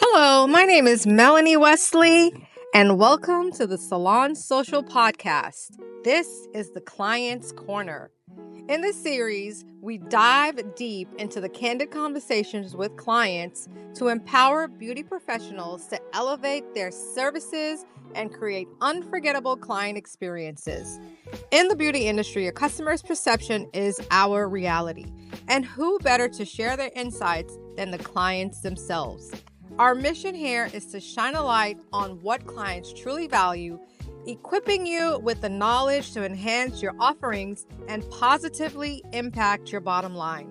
Hello, my name is Melanie Wesley, and welcome to the Salon Social Podcast. This is the Client's Corner. In this series, we dive deep into the candid conversations with clients to empower beauty professionals to elevate their services and create unforgettable client experiences. In the beauty industry, a customer's perception is our reality, and who better to share their insights than the clients themselves? Our mission here is to shine a light on what clients truly value, equipping you with the knowledge to enhance your offerings and positively impact your bottom line.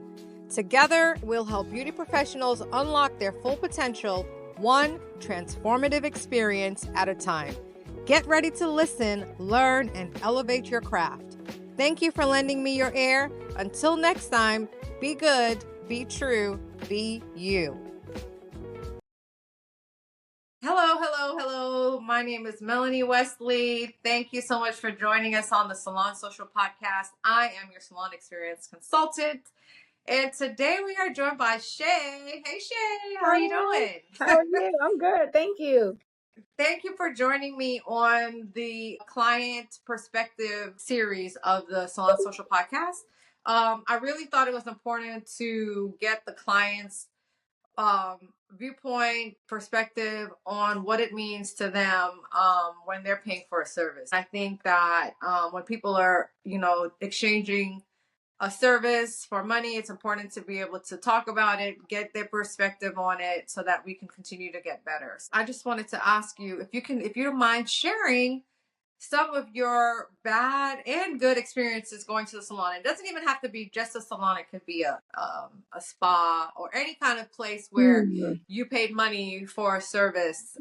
Together, we'll help beauty professionals unlock their full potential, one transformative experience at a time. Get ready to listen, learn, and elevate your craft. Thank you for lending me your ear. Until next time, be good, be true, be you. Hello. My name is Melanie Wesley. Thank you so much for joining us on the Salon Social Podcast. I am your salon experience consultant. And today we are joined by Shay. Hey, Shay, how are you doing? How are you? I'm good. Thank you. Thank you for joining me on the client perspective series of the Salon Social Podcast. I really thought it was important to get the clients' viewpoint, perspective on what it means to them when they're paying for a service. I think that when people are, exchanging a service for money, it's important to be able to talk about it, get their perspective on it so that we can continue to get better. I just wanted to ask you if you don't mind sharing some of your bad and good experiences going to the salon. It doesn't even have to be just a salon. It could be a spa or any kind of place where you paid money for a service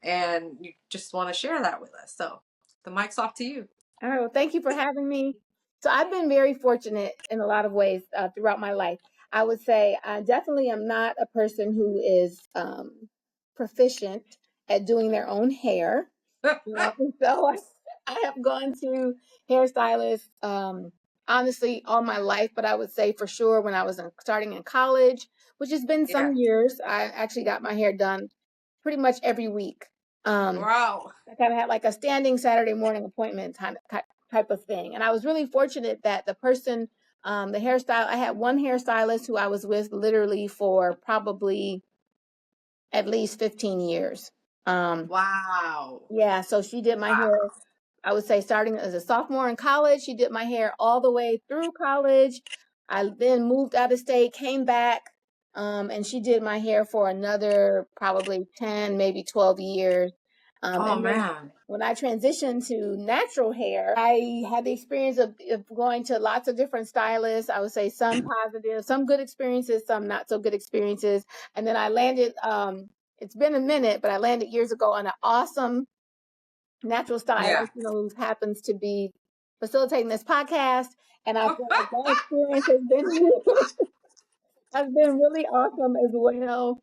and you just want to share that with us. So the mic's off to you. All right. Well, thank you for having me. So I've been very fortunate in a lot of ways throughout my life. I would say I definitely am not a person who is proficient at doing their own hair. So I have gone to hairstylists honestly all my life, but I would say for sure when I was starting in college, which has been some years, I actually got my hair done pretty much every week. Wow. I kind of had like a standing Saturday morning appointment type of thing. And I was really fortunate that the person, I had one hairstylist who I was with literally for probably at least 15 years. Wow. Yeah. So she did my hair, I would say starting as a sophomore in college, she did my hair all the way through college. I then moved out of state, came back, and she did my hair for another probably 10, maybe 12 years. Man. When I transitioned to natural hair, I had the experience of going to lots of different stylists. I would say some positive, some good experiences, some not so good experiences. And then I landed, it's been a minute, but I landed years ago on an awesome natural stylist, who happens to be facilitating this podcast. And I feel like that experience has been really awesome as well.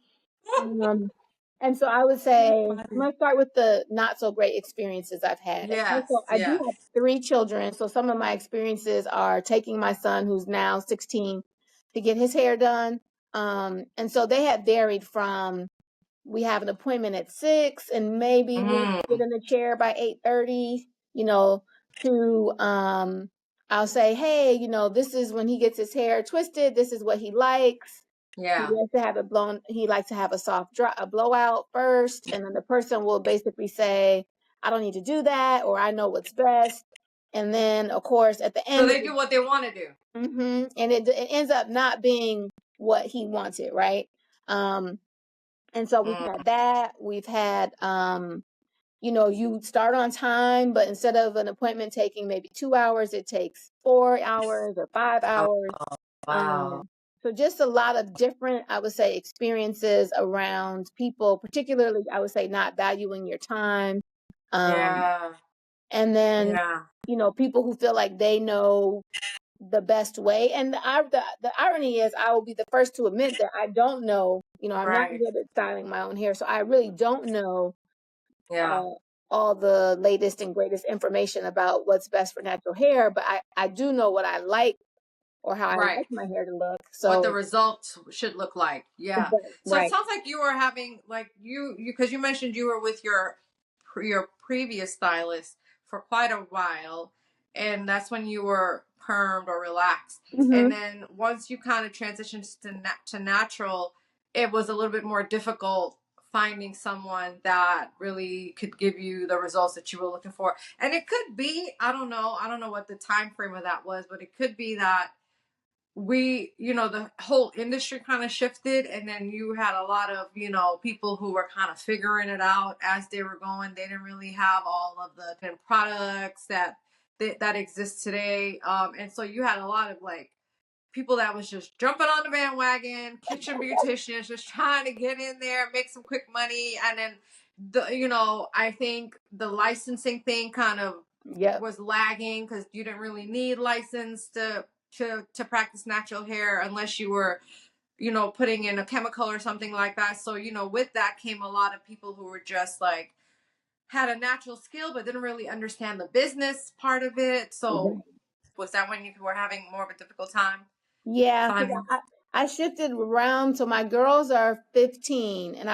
And so I would say, I'm going to start with the not so great experiences I've had. Also, I do have 3 children. So some of my experiences are taking my son, who's now 16, to get his hair done. And so they have varied from, we have an appointment at 6 and maybe we'll get in the chair by 8:30, to, I'll say, hey, this is when he gets his hair twisted. This is what he likes. Yeah. He likes to have he likes to have a soft a blowout first. And then the person will basically say, I don't need to do that, or I know what's best. And then of course at the end. So they do what they want to do. And it ends up not being what he wanted. Right. And so we've had that. We've had, you start on time, but instead of an appointment taking maybe 2 hours, it takes 4 hours or 5 hours. Wow. So just a lot of different, I would say, experiences around people, particularly, I would say, not valuing your time. And then, people who feel like they know the best way. And the irony is I will be the first to admit that I don't know, I'm not good at styling my own hair. So I really don't know all the latest and greatest information about what's best for natural hair. But I do know what I like or how I Right. like my hair to look. What the So results should look like. Yeah. So it right. sounds like you were having like you because you mentioned you were with your previous stylist for quite a while, and that's when you were permed or relaxed. Mm-hmm. And then once you kind of transitioned to natural, it was a little bit more difficult finding someone that really could give you the results that you were looking for. And it could be, I don't know what the time frame of that was, but it could be that the whole industry kind of shifted, and then you had a lot of people who were kind of figuring it out as they were going. They didn't really have all of the products that exist today, and so you had a lot of like people that was just jumping on the bandwagon, kitchen beauticians, just trying to get in there, make some quick money. And then I think the licensing thing kind of was lagging because you didn't really need license to practice natural hair unless you were putting in a chemical or something like that. So with that came a lot of people who were just like had a natural skill but didn't really understand the business part of it. So was that when you were having more of a difficult time? Yeah, because Finding. I shifted around. So my girls are 15, and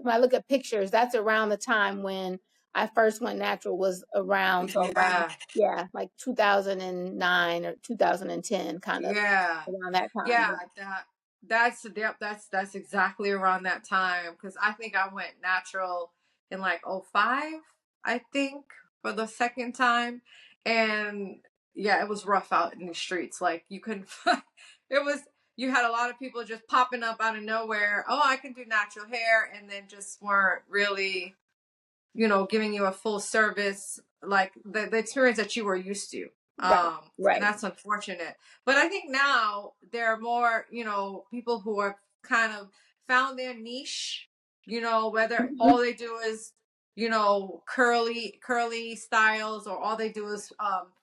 when I look at pictures, that's around the time when I first went natural was around. So around, Yeah. like 2009 or 2010, kind of Yeah. around that time. Yeah. That's exactly around that time because I think I went natural in like '05, I think, for the second time. And yeah, it was rough out in the streets. Like you couldn't it was you had a lot of people just popping up out of nowhere. Oh, I can do natural hair, and then just weren't really giving you a full service, like the experience that you were used to. And that's unfortunate. But I think now there are more, people who have kind of found their niche, whether all they do is, curly styles, or all they do is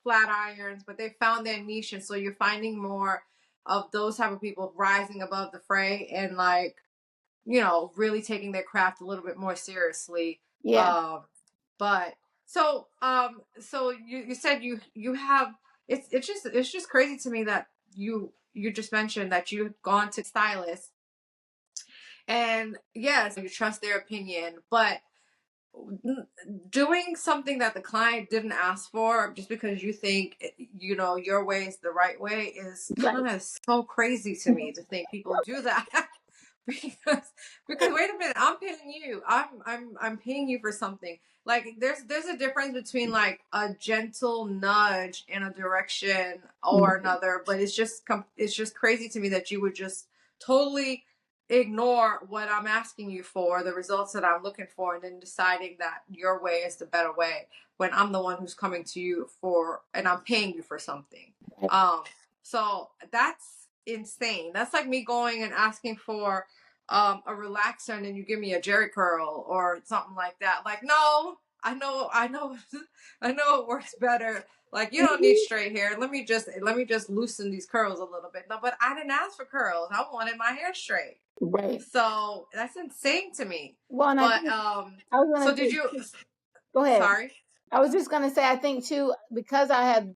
flat irons, but they found their niche. And so you're finding more of those type of people rising above the fray and like, really taking their craft a little bit more seriously. Yeah. But so you said you have it's just crazy to me that you just mentioned that you've gone to stylists, and yes, you trust their opinion, but doing something that the client didn't ask for just because you think your way is the right way is kind of so crazy to me to think people do that. because wait a minute, I'm paying you. I'm paying you for something. Like there's a difference between like a gentle nudge in a direction or another, but it's just crazy to me that you would just totally ignore what I'm asking you for, the results that I'm looking for, and then deciding that your way is the better way when I'm the one who's coming to you and I'm paying you for something. So that's insane. That's like me going and asking for a relaxer and then you give me a jerry curl or something like that. Like, no, I know I know it works better. Like, you don't need straight hair. Let me just loosen these curls a little bit. No, but I didn't ask for curls. I wanted my hair straight. Right. So that's insane to me. Well, and But I was gonna so did you go ahead. Sorry. I was just gonna say, I think too, because I had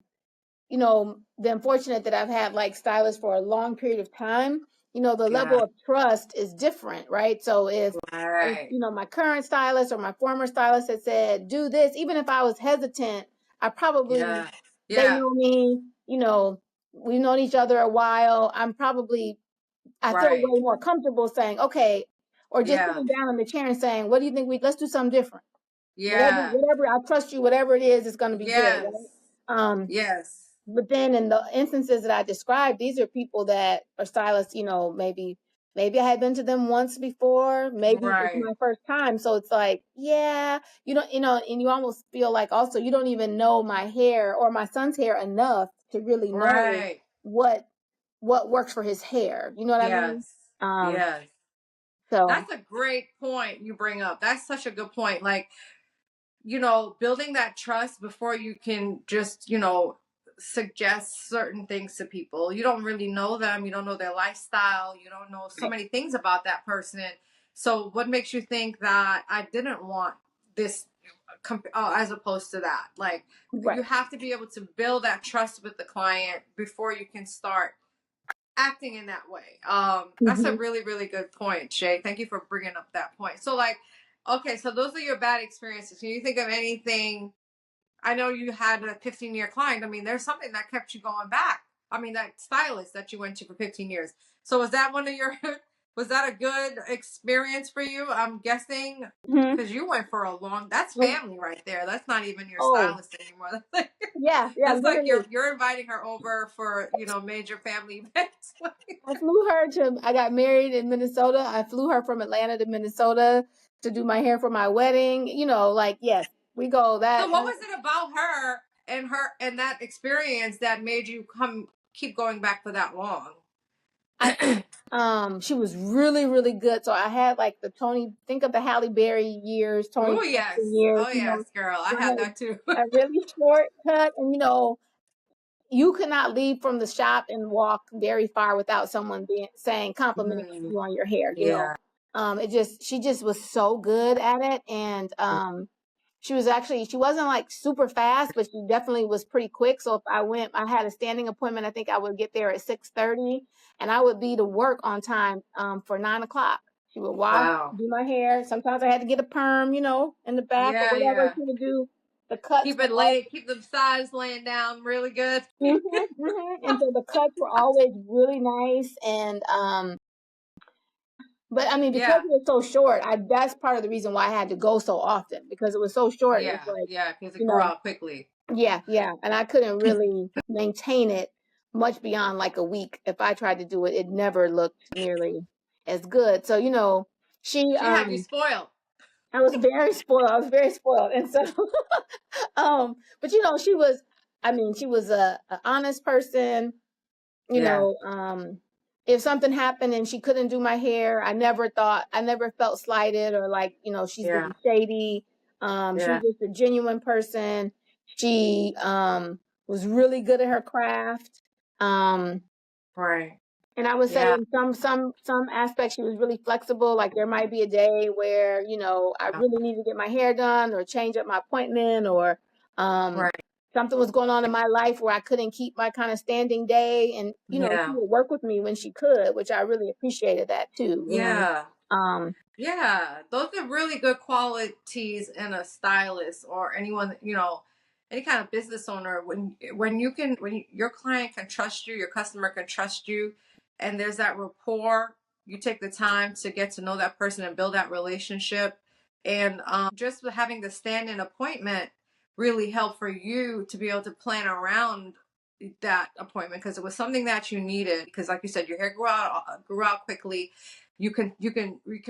been fortunate that I've had like stylists for a long period of time, the level of trust is different, right? So if my current stylist or my former stylist had said, do this, even if I was hesitant, I probably, they know me, we've known each other a while. I feel way more comfortable saying, okay, or just sitting down in the chair and saying, what do you think let's do something different. Whatever, I trust you, whatever it is, it's going to be good. Right? Yes. But then in the instances that I described, these are people that are stylists, maybe I had been to them once before, maybe it's my first time. So it's like, yeah, and you almost feel like also you don't even know my hair or my son's hair enough to really know what works for his hair. You know what I mean? Yes. So that's a great point you bring up. That's such a good point. Like, building that trust before you can just, suggest certain things to people. You don't really know them. You don't know their lifestyle. You don't know so many things about that person. So what makes you think that I didn't want this as opposed to that? Like, you have to be able to build that trust with the client before you can start acting in that way. That's a Mm-hmm. really, really good point, Shay. Thank you for bringing up that point. So like, okay, so those are your bad experiences. Can you think of anything? I know you had a 15-year client. I mean, there's something that kept you going back. I mean, that stylist that you went to for 15 years. So was that one of your, was that a good experience for you? I'm guessing Mm-hmm. because you went for a long, that's family right there. That's not even your Oh, stylist anymore. That's like, yeah, yeah, that's like literally. you're inviting her over for, major family events. I flew her to, I got married in Minnesota. I flew her from Atlanta to Minnesota to do my hair for my wedding. Like, yes, we go So that. what was it about her and that experience that made you keep going back for that long? I she was really, really good. So I had like the Tony, think of the Halle Berry years, Tony Oh Braxton yes. years, Oh yes, girl. I so I had that too. had a really short cut, and you could not leave from the shop and walk very far without someone saying complimenting Mm, you on your hair. yeah. She just was so good at it, and she wasn't like super fast, but she definitely was pretty quick. So if I had a standing appointment. I think I would get there at 6:30, and I would be to work on time for 9 o'clock. She would wash, Wow. do my hair. Sometimes I had to get a perm, in the back or Yeah, whatever. yeah. She would do the cuts. Keep the sides laying down really good. And so the cuts were always really nice. And but I mean, because Yeah. it was so short, that's part of the reason why I had to go so often, because it was so short. It was Yeah, like, yeah, because it you grew know, out quickly. yeah, yeah. And I couldn't really maintain it much beyond like a week. If I tried to do it, it never looked nearly as good. So, she She had you spoiled. I was very spoiled. I was very spoiled. And so but she was a honest person. you Yeah, know, um, if something happened and she couldn't do my hair, I never felt slighted or like, she's yeah, being shady. She was yeah. just a genuine person. She was really good at her craft. Um, Right. and I would say Yeah. in some aspects she was really flexible. Like there might be a day where, I really need to get my hair done or change up my appointment, or um Right. something was going on in my life where I couldn't keep my kind of standing day, and she Yeah. would work with me when she could, which I really appreciated that too. Yeah. Um Yeah, those are really good qualities in a stylist or anyone, any kind of business owner. Your client can trust you, your customer can trust you, and there's that rapport. You take the time to get to know that person and build that relationship, and just having the stand-in appointment really helped for you to be able to plan around that appointment because it was something that you needed. Because, like you said, your hair grew out quickly. You can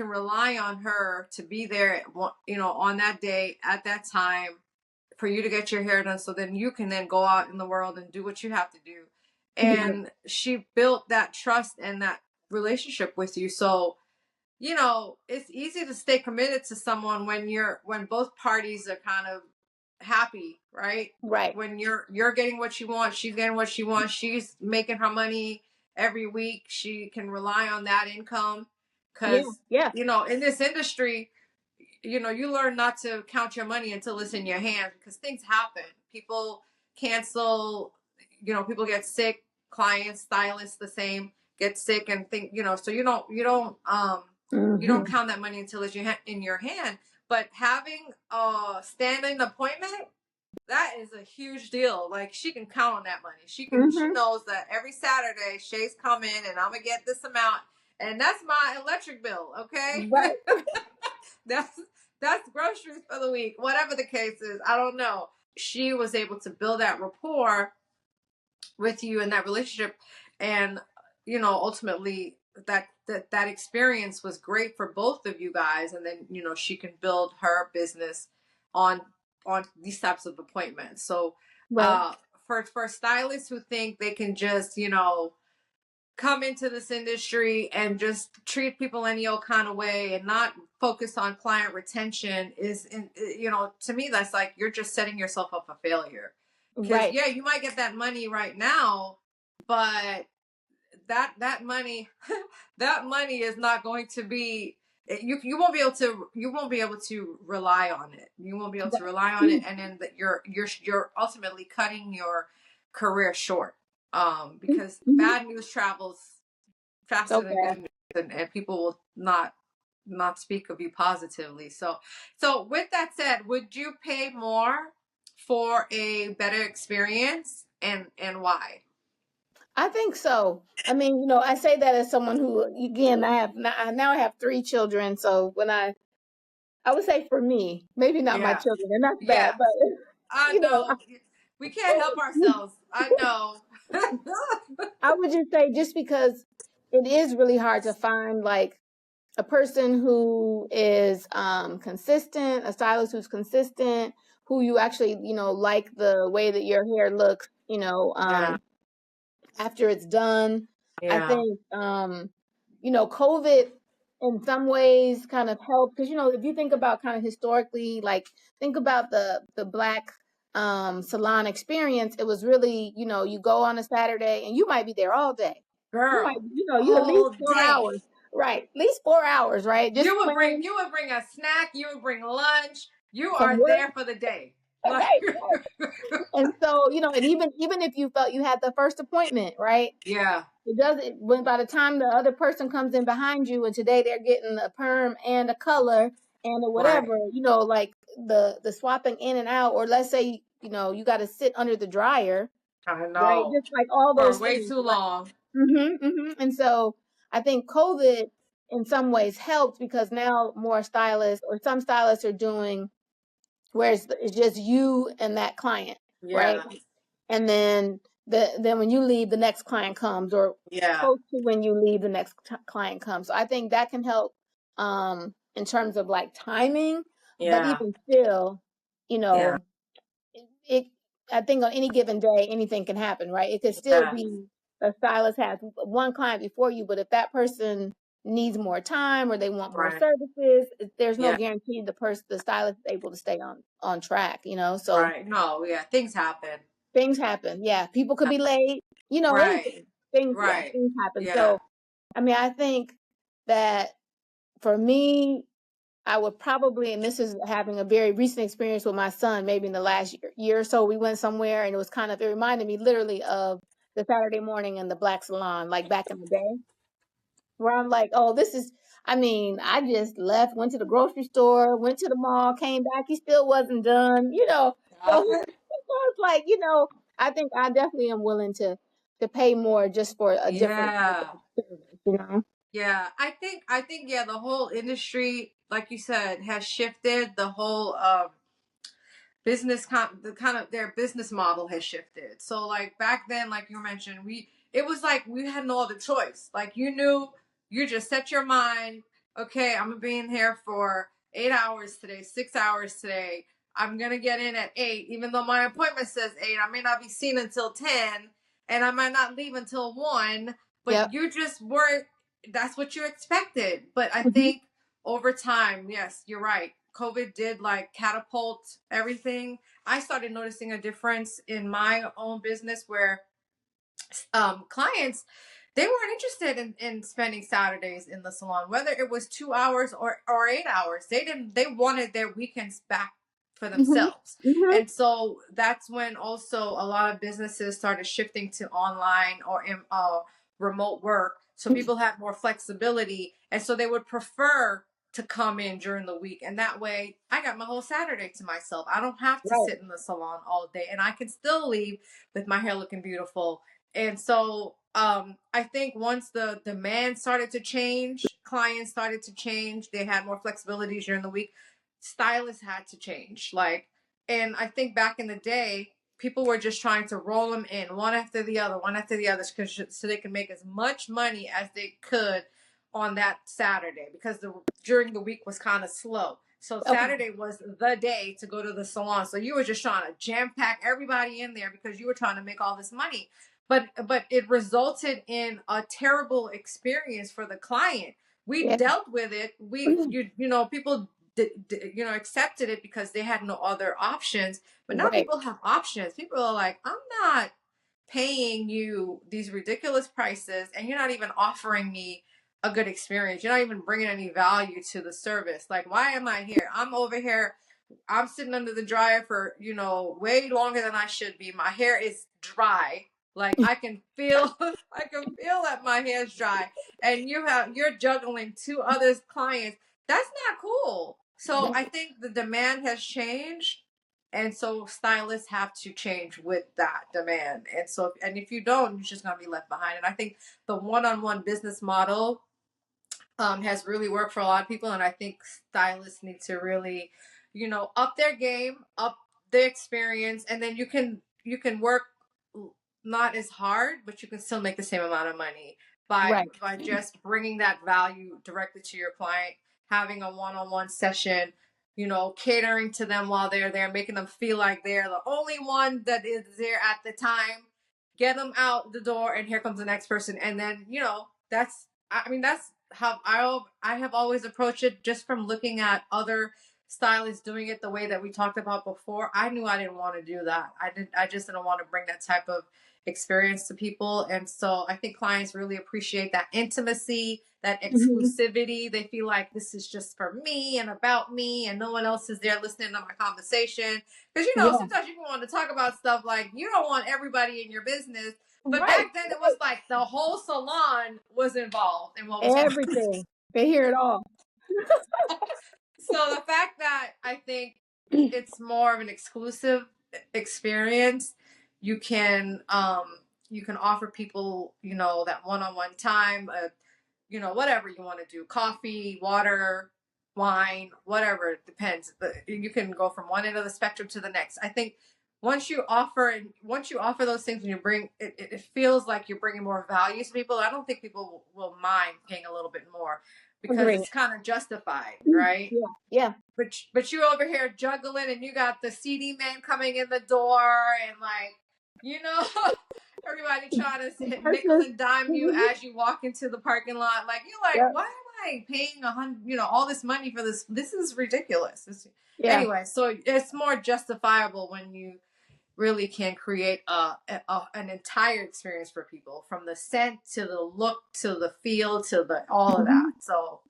rely on her to be there, on that day at that time for you to get your hair done, so then you can then go out in the world and do what you have to do. yeah, And she built that trust and that relationship with you. So it's easy to stay committed to someone when both parties are kind of happy, right? right. When you're getting what you want, she's getting what she wants, she's making her money every week, she can rely on that income. Yeah, Because yeah, in this industry, you learn not to count your money until it's in your hand, because things happen. People cancel, people get sick, clients, stylists the same, get sick and think, so you don't hmm count that money until it's in your hand. But having a standing appointment, that is a huge deal. Like, she can count on that money. She hmm knows that every Saturday Shay's coming and I'm gonna get this amount, and that's my electric bill. Okay, right. that's that's groceries for the week. Whatever the case is, I don't know. She was able to build that rapport with you in that relationship, and ultimately that experience was great for both of you guys. And then she can build her business on these types of appointments. So Right, for stylists who think they can just come into this industry and just treat people any old kind of way and not focus on client retention to me, that's like you're just setting yourself up for failure. Because right. yeah, you might get that money right now, but that money that money is not going to be, you won't be able to rely on it. You won't be able to rely on it, and then that you're ultimately cutting your career short, because bad news travels faster than good news, and people will not speak of you positively. So with that said, would you pay more for a better experience, and why? I think so. I mean, I say that as someone who, again, I have 3 children. So when I would say for me, maybe not my children, and that's bad, Yeah. but I you know, know. We can't help ourselves. I know. I would just say, just because it is really hard to find like a person who is consistent, a stylist who's consistent, who you actually, like the way that your hair looks, Yeah. after it's done. I Yeah. think, COVID in some ways kind of helped because, if you think about kind of historically, like think about the Black salon experience, it was really, you go on a Saturday and you might be there all day. You might, Girl, you at least all 4 hours, day. right? At least 4 hours, right? Just You would playing bring a snack. You would bring lunch. You from are work, there for the day. Like, right? And so, and even if you felt you had the first appointment, right? yeah. It doesn't, when by the time the other person comes in behind you, and today they're getting a perm and a color and a Right. whatever, like the swapping in and out, or let's say, you got to sit under the dryer, I right? know. Just like all For those way things, too right? long. And so I think COVID in some ways helped because now more stylists, or some stylists, are doing where it's just you and that client, right? Yeah. And then then when you leave, the next client comes, or Yeah. close to when you leave, the next client comes. So I think that can help in terms of like timing, but Yeah. even still, you Yeah. know, it I think on any given day anything can happen, right? It could still Yeah. be a stylist has one client before you, but if that person needs more time or they want more Right. services, there's no Yeah. guarantee the stylist is able to stay on track, so Right. No. Yeah. Things happen. things happen. Yeah, people could be late, Right. anything. Things, yeah, Right. things happen. Yeah. So I mean, I think that for me, I would probably, and this is having a very recent experience with my son, maybe in the last year or so, we went somewhere and it reminded me literally of the Saturday morning in the Black salon, like back in the day, where I'm like, oh, I just left, went to the grocery store, went to the mall, came back, he still wasn't done. So, so it's like, I think I definitely am willing to pay more just for a different type Yeah. of experience. Yeah. I think yeah, the whole industry, like you said, has shifted. The whole the kind of their business model has shifted. So like back then, like you mentioned, it was like we had no other choice. Like you knew, you just set your mind, okay, I'm gonna be in here for 8 hours today, 6 hours today. I'm gonna get in at 8, even though my appointment says 8. I may not be seen until 10, and I might not leave until 1. Yep. But you just weren't. That's what you expected. But I Mhm. think over time, yes, you're right. COVID did like catapult everything. I started noticing a difference in my own business where clients, they weren't interested in spending Saturdays in the salon, whether it was 2 hours or 8 hours. They wanted their weekends back for Mhm. themselves. Mhm. And so that's when also a lot of businesses started shifting to online or remote work. So people had more flexibility. And so they would prefer to come in during the week. And that way I got my whole Saturday to myself. I don't have to Right. sit in the salon all day, and I can still leave with my hair looking beautiful. And so I think once the demand started to change, clients started to change, they had more flexibility during the week, stylists had to change. Like, and I think back in the day, people were just trying to roll them in one after the other, one after the other, so they could make as much money as they could on that Saturday, because during the week was kind of slow. So Okay. Saturday was the day to go to the salon. So you were just trying to jam pack everybody in there because you were trying to make all this money. But it resulted in a terrible experience for the client. We Yeah. dealt with it. People accepted it because they had no other options. But now Right. people have options. People are like, I'm not paying you these ridiculous prices, and you're not even offering me a good experience. You're not even bringing any value to the service. Like, why am I here? I'm over here. I'm sitting under the dryer for way longer than I should be. My hair is dry. Like I can feel that my hair's dry, and you're juggling 2 other clients. That's not cool. So I think the demand has changed, and so stylists have to change with that demand. And so, and if you don't, you're just gonna be left behind. And I think the one-on-one business model has really worked for a lot of people, and I think stylists need to really, up their game, up their experience, and then you can work not as hard, but you can still make the same amount of money by just bringing that value directly to your client, having a one-on-one session, catering to them while they're there, making them feel like they're the only one that is there at the time. Get them out the door, and here comes the next person, and then that's how I have always approached it, just from looking at other stylists doing it the way that we talked about before. I knew I didn't want to do that. I just didn't want to bring that type of experience to people. And so I think clients really appreciate that intimacy, that exclusivity. They feel like this is just for me and about me, and no one else is there listening to my conversation. Because sometimes you want to talk about stuff like you don't want everybody in your business. But back then it was like the whole salon was involved in what was everything. They hear it all. So the fact that I think it's more of an exclusive experience, you can offer people, that one-on-one time, whatever you want to do, coffee, water, wine, whatever, it depends. You can go from one end of the spectrum to the next. I think once you offer those things, and you bring it feels like you're bringing more value to people. I don't think people will mind paying a little bit more, because it's kind of justified, right? Yeah. But you over here juggling, and you got the CD man coming in the door, and everybody trying to nickel and dime you as you walk into the parking lot. Like, you're like, why am I paying all this money for this? This is ridiculous. Anyway, so it's more justifiable when you really can create an entire experience for people, from the scent to the look to the feel to the all of that. So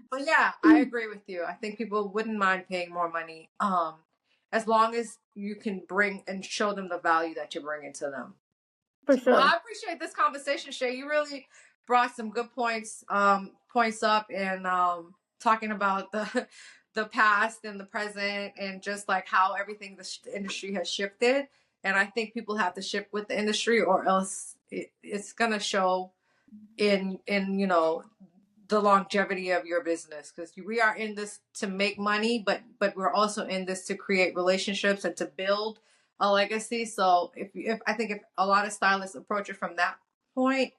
but I agree with you. I think people wouldn't mind paying more money, as long as you can bring and show them the value that you're bringing to them. For sure. Well, I appreciate this conversation, Shay. You really brought some good points up, and talking about the past and the present, and just like how everything the industry has shifted. And I think people have to shift with the industry, or else it's gonna show in the longevity of your business, because we are in this to make money, but we're also in this to create relationships and to build a legacy. So if I think if a lot of stylists approach it from that point,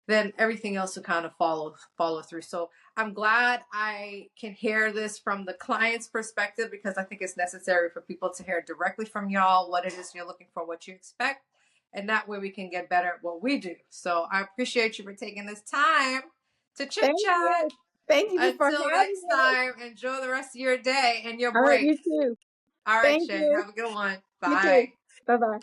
then everything else will kind of follow through. So I'm glad I can hear this from the client's perspective, because I think it's necessary for people to hear directly from y'all what it is you're looking for, what you expect, and that way we can get better at what we do. So I appreciate you for taking this time to chit chat. Thank you. Until next time, enjoy the rest of your day and your break. You too. All right, Shay. Have a good one. Bye. Bye-bye.